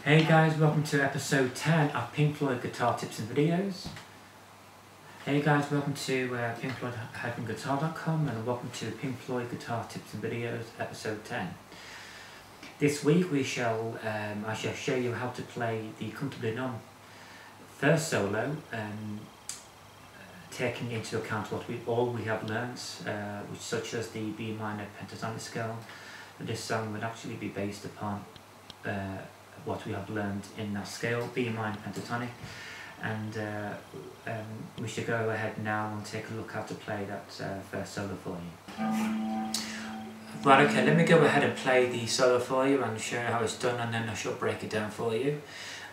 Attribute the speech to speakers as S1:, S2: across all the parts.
S1: Hey guys, welcome to episode 10 of Pink Floyd Guitar Tips and Videos. Hey guys, welcome to pinkfloyd-guitar.com and welcome to Pink Floyd Guitar Tips and Videos episode 10. This week I shall show you how to play the Comfortably Numb first solo, taking into account what we have learned, which such as the B minor pentatonic scale. And this song would actually be based upon what we have learned in that scale, B minor pentatonic, and we should go ahead now and take a look how to play that first solo for you. Right, okay, let me go ahead and play the solo for you and show you how it's done, and then I shall break it down for you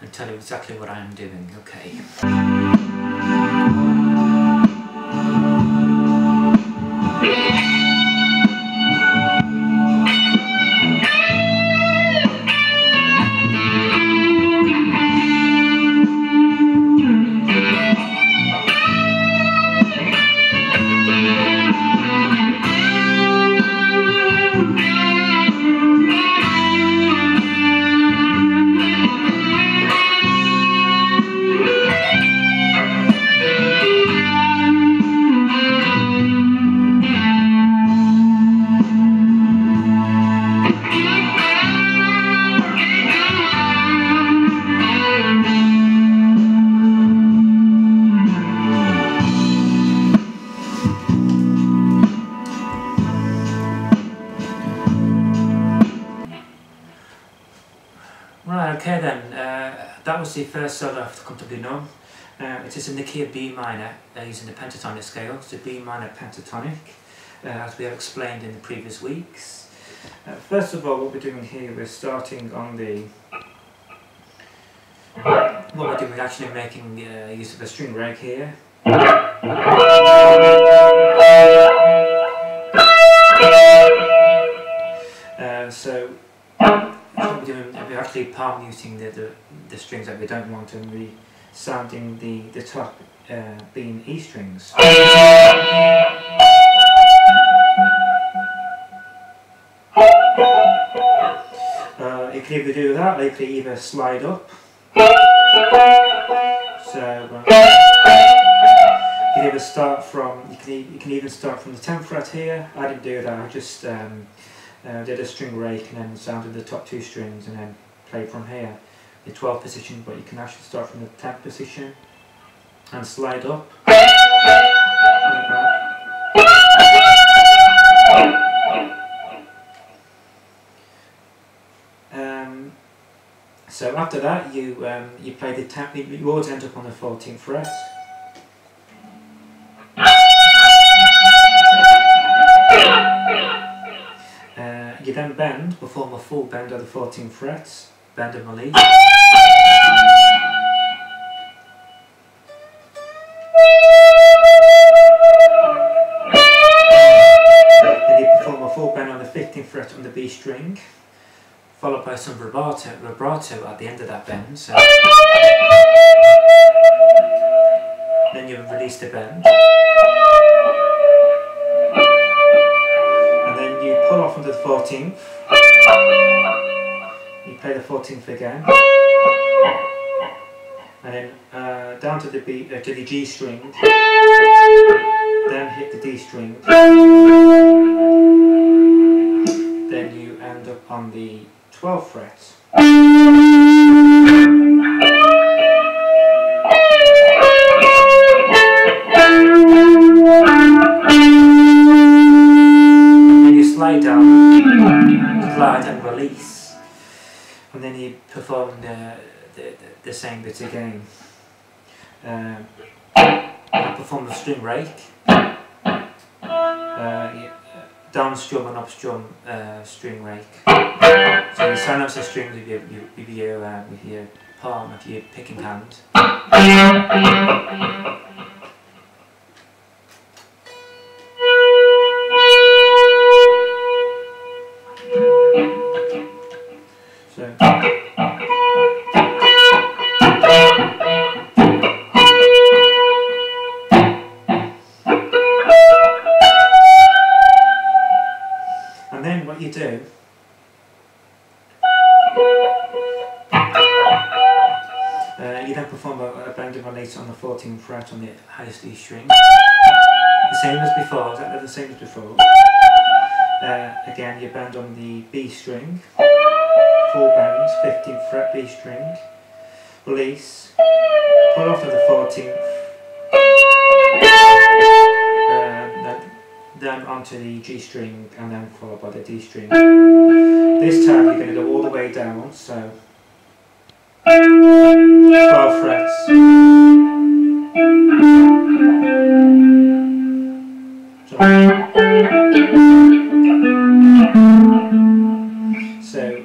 S1: and tell you exactly what I am doing, okay. Right, okay then, that was the first solo of Comfortably Numb. It is in the key of B minor, using the pentatonic scale, so B minor pentatonic, as we have explained in the previous weeks. First of all, what we're doing here, we're starting on the... What we're doing is actually making use of a string rake here. We're actually palm muting the strings that we don't want, and we're sounding the top being E strings. You can either do that, or you can either slide up. So you can either start from you can even start from the 10th fret here. I didn't do that. I just did a string rake and then sounded the top two strings and then played from here, the 12th position, but you can actually start from the 10th position and slide up. Like that. So after that you play the 10th, you always end up on the 14th fret. You then bend, perform a full bend of the 14th frets, bend and release. Then you perform a full bend on the 15th fret on the B string, followed by some vibrato at the end of that bend. So then you release the bend. Pull off onto the 14th, you play the 14th again, and then down to the G string, then hit the D string, then you end up on the 12th fret. Slide and release, and then you perform the same bit again. You perform the string rake, down strum and up strum string rake. So you silence the strings with your palm of your picking hand. And then what you do perform a bend and release on the 14th fret on the highest E string. The same as before, exactly the same as before. Again, you bend on the B string, full bend, 15th fret B string, release, pull off to the 14th, then onto the G string, and then followed by the D string. This time you're going to go all the way down, so 12 frets. So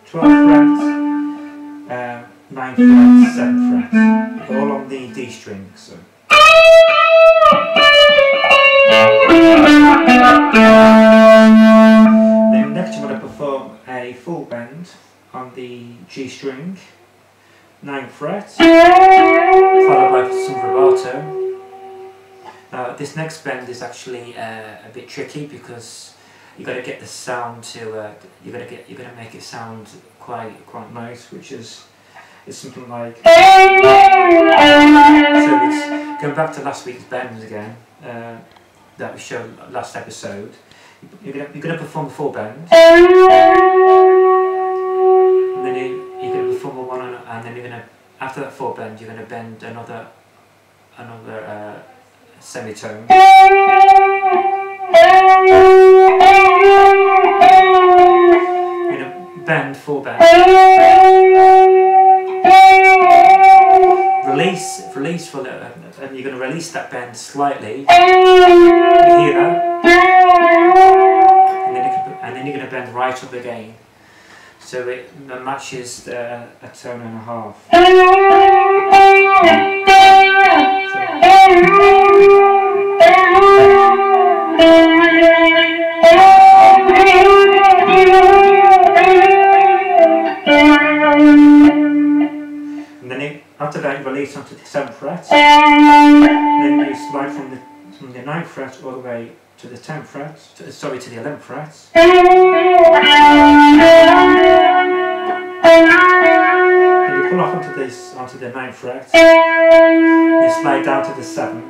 S1: 12 frets, 9 frets, 7 frets, all on the D string. So. Then next you're going to perform a full bend on the G string, 9 frets, followed by some vibrato. Now this next bend is actually a bit tricky because you got to get the sound to you're gonna make it sound quite nice, which is something like. So it's going back to last week's bends again that we showed last episode. You're gonna perform a full bend, and then you're gonna perform a one, and then you're gonna, after that full bend, you're gonna bend another semitone. You're gonna bend, full bend. Release for the, and you're gonna release that bend slightly. You hear that? And then you're going to bend right up again, so it matches a tone and a half. And then after that you release onto the 7th fret, then you slide from the 9th fret all the way to the 10th fret, to the 11th fret. Then you pull off onto the 9th fret. You slide down to the 7th,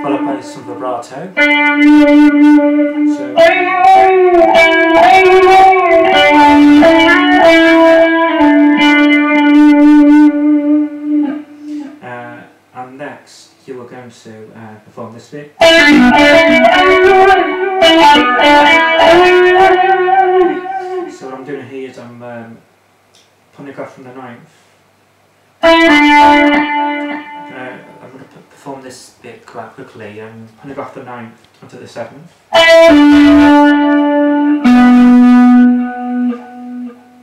S1: followed by some vibrato. So, and next you are going to perform this bit. So what I'm doing here is I'm pulling off from the 9th. I'm going to perform this bit quite quickly. I'm pulling off the 9th onto the 7th.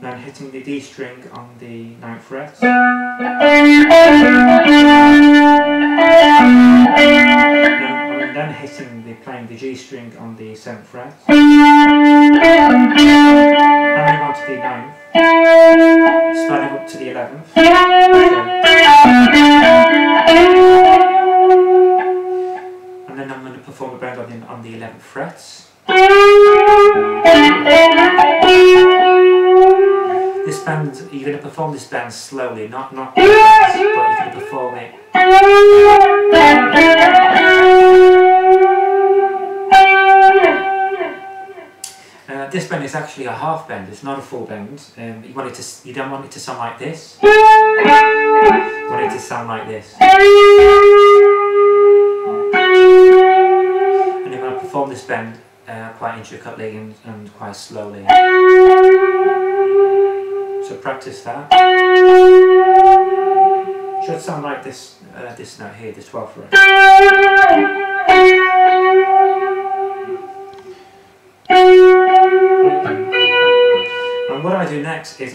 S1: Then hitting the D string on the 9th fret. And then playing the G string on the 7th fret. Hammering on to the 9th. Sliding up to the 11th. And then I'm going to perform a bend on the 11th frets. This bend, you're going to perform this bend slowly, not but you're going to perform it. This bend is actually a half bend. It's not a full bend. You don't want it to sound like this. You want it to sound like this. And you're going to perform this bend quite intricately and quite slowly. So practice that. Should sound like this. This note here, this 12th fret. And what I do next is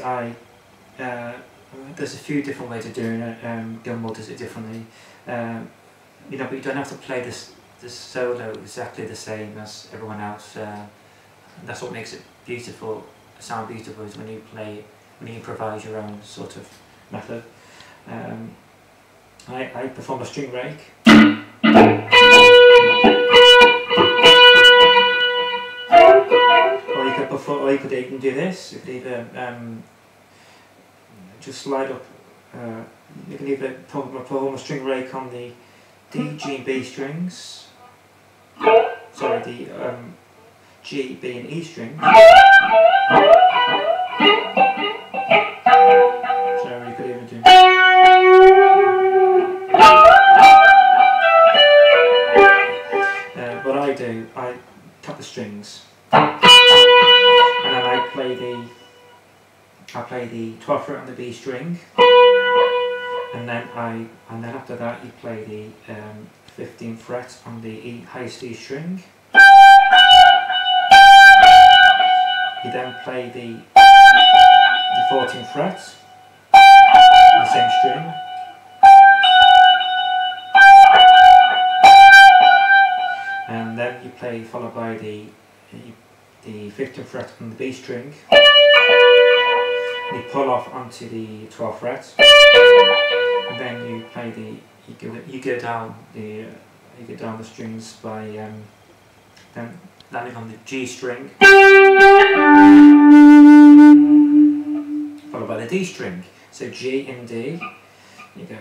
S1: there's a few different ways of doing it. Gilmour does it differently. But you don't have to play this solo exactly the same as everyone else. That's what makes it beautiful, sound beautiful, is when you improvise your own sort of method. I perform a string rake. Or you could even do this. You could either just slide up. You can either perform a string rake on the D, G and B strings. Sorry, the G, B and E strings. So you could even do. What I do, I tap the strings, and then I play the 12th fret on the B string, and then after that you play the 15th fret on the E, highest E string. You then play the 14th fret on the same string. And then you play followed by the 15th fret on the B string. You pull off onto the 12th fret, and then you play you go down the strings by then landing on the G string, followed by the D string. So G and D. You go.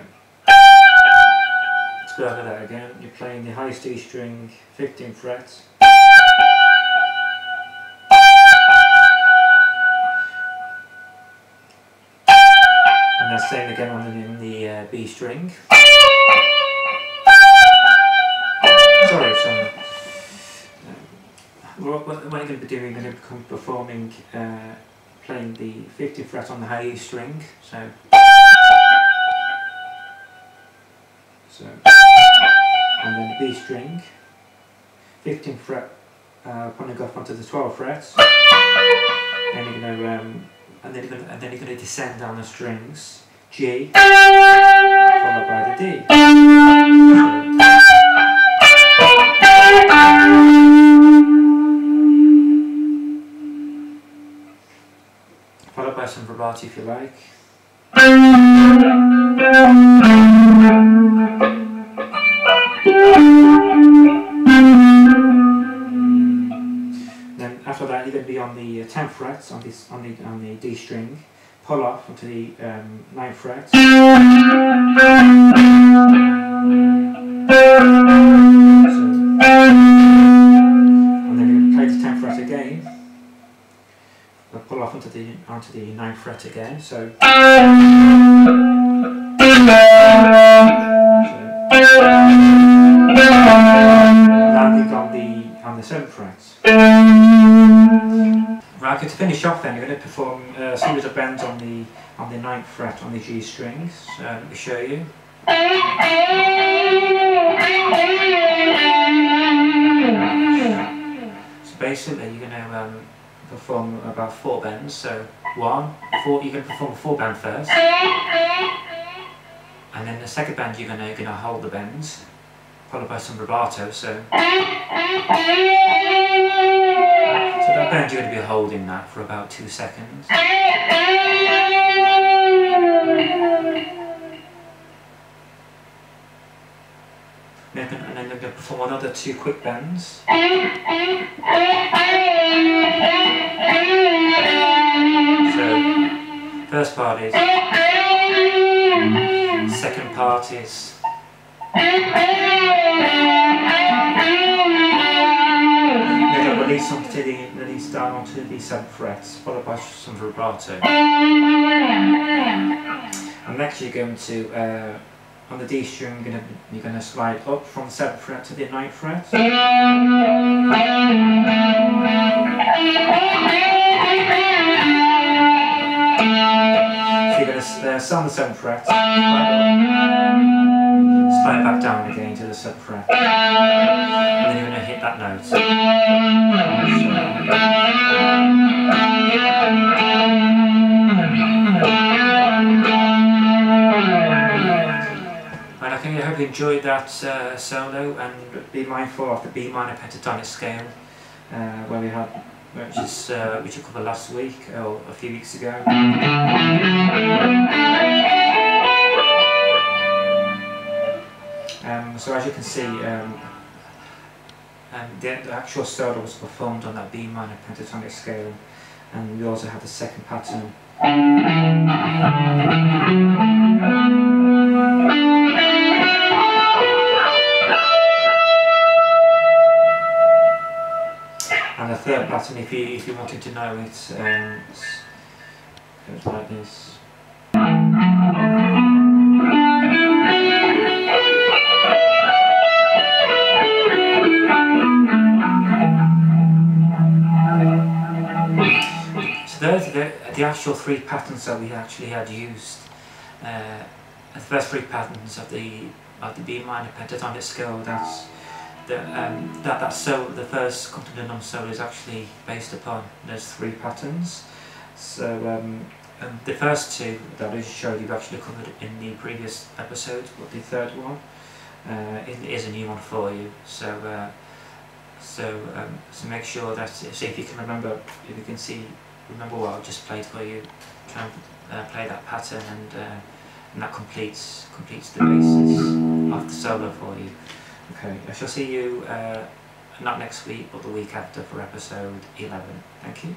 S1: Let's go over that again. You're playing the highest D string, 15th fret. And then same again on the B string. Sorry. What you're going to be doing, you're going to be performing, playing the 15th fret on the high E string. So, and then the B string, 15th fret, pulling off onto the 12th fret. Then you're going to, and then you're going to descend down the strings, G, followed by the D. Followed by some vibrato if you like. Then after that you're going to be on the 10th fret on the D string, pull off onto the 9th fret. And then you play the 10th fret again. Pull off onto the 9th fret again. So landing on the 7th fret. Right, okay, to finish off then, you're going to perform a series of bends on the 9th fret on the G strings. So let me show you. So basically you're going to perform about 4 bends. So 1, 4. You're going to perform a 4 bend first, and then the second bend you're going to hold the bends, followed by some vibrato. So that bend you're going to be holding that for about 2 seconds. And then you're going to perform another 2 quick bends. So, first part is, second part is, release down onto the 7th fret, followed by some vibrato. And next you're going to, on the D string, you're going to slide up from the 7th fret to the 9th fret. So you're going to start on the 7th fret, slide back down again to the 7th fret, and then you're going to hit that note. And I hope you enjoyed that solo, and be mindful of the B minor pentatonic scale, which I covered last week or a few weeks ago. So as you can see, the actual solo was performed on that B minor pentatonic scale, and we also have the second pattern And the third pattern, if you wanted to know it, goes like this. So those are the actual three patterns that we actually had used. The first three patterns of the B minor pentatonic scale. That's the first Come to the Numb solo is actually based upon those three patterns. So the first two that I showed you've actually covered in the previous episode, but the third one is a new one for you. So make sure that, see if you can remember, remember what I just played for you. Try and play that pattern, and that completes the basis of the solo for you. Okay, I shall see you not next week, but the week after for episode 11. Thank you.